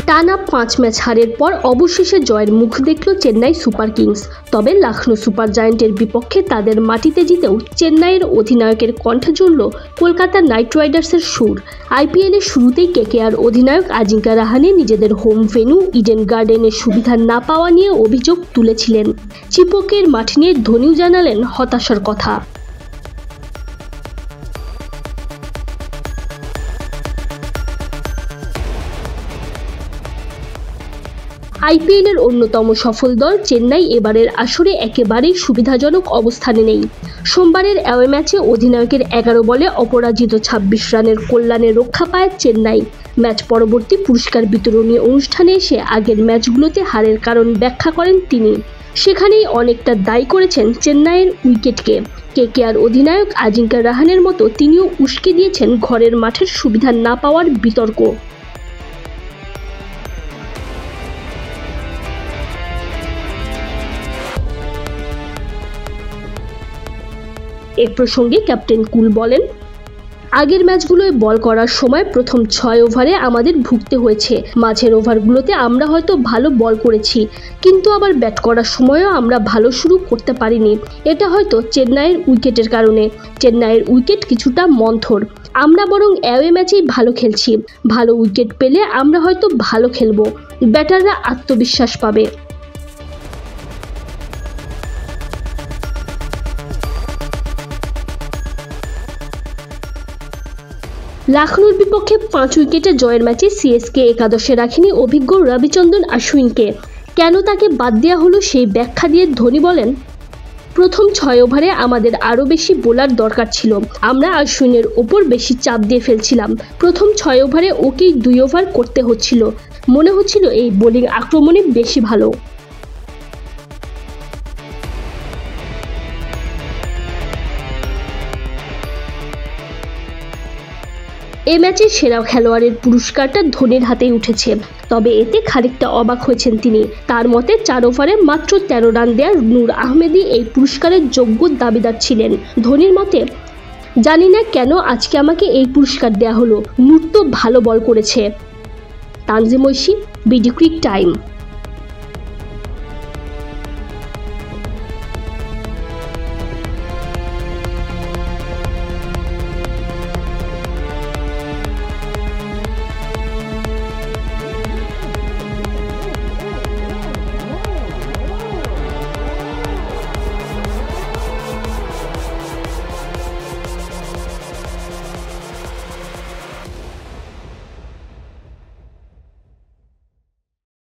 টানা 5 ম্যাচ হারের পর অবশেষে জয়ের মুখ দেখল চেন্নাই সুপার কিংস। তবে লখনৌ সুপার জায়ান্টের বিপক্ষে তাদের মাটিতে জিতেও চেন্নাইয়ের অধিনায়কের কণ্ঠে জুড়ল কলকাতা নাইট রাইডার্সের সুর। আইপিএলের শুরুতেই কেকেআর অধিনায়ক আজিঙ্কা রাহানে নিজেদের হোম ভেন্যু ইডেন গার্ডেনের সুবিধা না পাওয়া নিয়ে অভিযোগ তুলেছিলেন। চিপকের মাঠ নিয়ে ধোনিও জানালেন হতাশার কথা। আইপিএলের অন্যতম সফল দল চেন্নাই এবারের আসরে একেবারেই সুবিধাজনক অবস্থানে নেই। সোমবারের অ্যাওয়ে ম্যাচে অধিনায়কের 11 বলে অপরাজিত 26 রানের কল্যাণে রক্ষা পায় চেন্নাই। ম্যাচ পরবর্তী পুরস্কার বিতরণী অনুষ্ঠানে এসে আগের ম্যাচগুলোতে হারের কারণ ব্যাখ্যা করেন তিনি। সেখানেই অনেকটা দায়ী করেছেন চেন্নাইয়ের উইকেটকে। কেকেআর অধিনায়ক আজিঙ্কা রাহানের মতো তিনিও উস্কে দিয়েছেন ঘরের মাঠের সুবিধা না পাওয়ার বিতর্ক। এ প্রসঙ্গে ক্যাপ্টেন কুল বলেন, আগের ম্যাচগুলোয় বল করার সময় প্রথম 6 ওভারে আমাদের ভুগতে হয়েছে। মাঝের ওভারগুলোতে আমরা হয়তো ভালো বল করেছি, কিন্তু আবার ব্যাট করার সময়ও আমরা ভালো শুরু করতে পারিনি। এটা হয়তো চেন্নাইয়ের উইকেটের কারণে। চেন্নাইয়ের উইকেট কিছুটা মন্থর। আমরা বরং অ্যাওয়ে ম্যাচেই ভালো খেলছি। ভালো উইকেট পেলে আমরা হয়তো ভালো খেলবো। ব্যাটাররা আত্মবিশ্বাস পাবে। লখনৌর বিপক্ষে 5 উইকেটে জয়ের ম্যাচে সিএসকে একাদশে রাখেনি অভিজ্ঞ রবিচন্দ্রন অশ্বিনকে। কেন তাকে বাদ দেওয়া হলো সেই ব্যাখ্যা দিয়ে ধোনি বলেন, প্রথম 6 ওভারে আমাদের আরও বেশি বোলার দরকার ছিল। আমরা অশ্বিনের ওপর বেশি চাপ দিয়ে ফেলছিলাম। প্রথম 6 ওভারে ওকেই 2 ওভার করতে হচ্ছিল। মনে হচ্ছিল এই বোলিং আক্রমণে বেশি ভালো। এ ম্যাচে সেরা খেলোয়াড়ের পুরস্কারটা ধোনির হাতেই উঠেছে। তবে এতে খানিকটা অবাক হয়েছেন তিনি। তার মতে 4 ওভারে মাত্র 13 রান দেয়া নূর আহমেদই এই পুরস্কারের যোগ্য দাবিদার ছিলেন। ধোনির মতে, জানি না কেন আজকে আমাকে এই পুরস্কার দেয়া হলো। নূর তো ভালো বল করেছে। Tanzim Oishi, BD cric time.